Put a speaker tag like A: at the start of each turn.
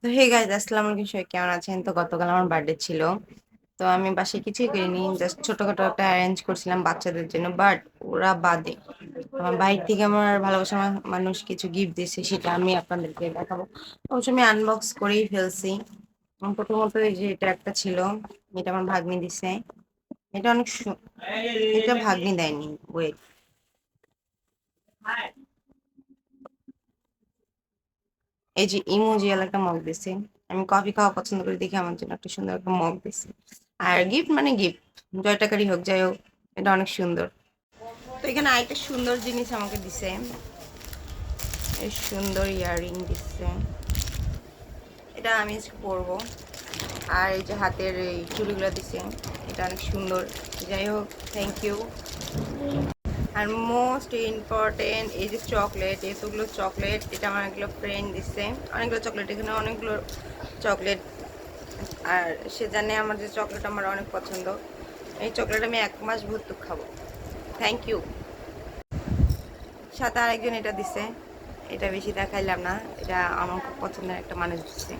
A: তো hey guys, আসসালামু আলাইকুম, সবাই কেমন আছেন? তো গতকাল আমার বার্থডে ছিল। তো আমি বাসায় কিছুই করিনি, জাস্ট ছোটখাটো একটা অ্যারেঞ্জ করছিলাম বাচ্চাদের জন্য, বাট ওরা বাদে আমার বাইরে থেকে আমার ভালোবাসার মানুষ কিছু গিফট দিয়েছে, সেটা আমি আপনাদেরকে দেখাবো। অবশ্য আমি আনবক্স করেই ফেলছি। প্রথমত এই যে এটা একটা ছিল, এটা আমার ভাগ্নি দিছে। এটা অনেক এটা ভাগ্নি দেয়নি, ওয়েট। এই যে ইমোজিয়াল একটা মগ দিছে। আমি কফি খাওয়া পছন্দ করি দেখে আমার জন্য একটা সুন্দর একটা মগ দিছে। আর গিফট মানে গিফট, 9 টাকারই হোক যাই হোক, এটা অনেক সুন্দর। তো এখানে আরেকটা সুন্দর জিনিস আমাকে দিছে, এই সুন্দর ইয়াররিং দিচ্ছে। এটা আমি আজকে পরবো। আর এই যে হাতের এই চুড়িগুলো দিছে, এটা অনেক সুন্দর। যাই হোক, থ্যাংক ইউ। আর মোস্ট ইম্পর্টেন্ট এই যে চকলেট, এতগুলো চকলেট, এটা আমার অনেকগুলো ফ্রেন্ড দিচ্ছে। অনেকগুলো চকলেট, এখানে অনেকগুলো চকলেট। আর সে জানে আমার যে চকলেট আমার অনেক পছন্দ। এই চকলেট আমি 1 মাস ভর্তুক খাবো। Thank you. সাথে আরেকজন এটা দিছে, এটা বেশি দেখাইলাম না, এটা আমার খুব পছন্দের একটা মানুষ দিচ্ছে।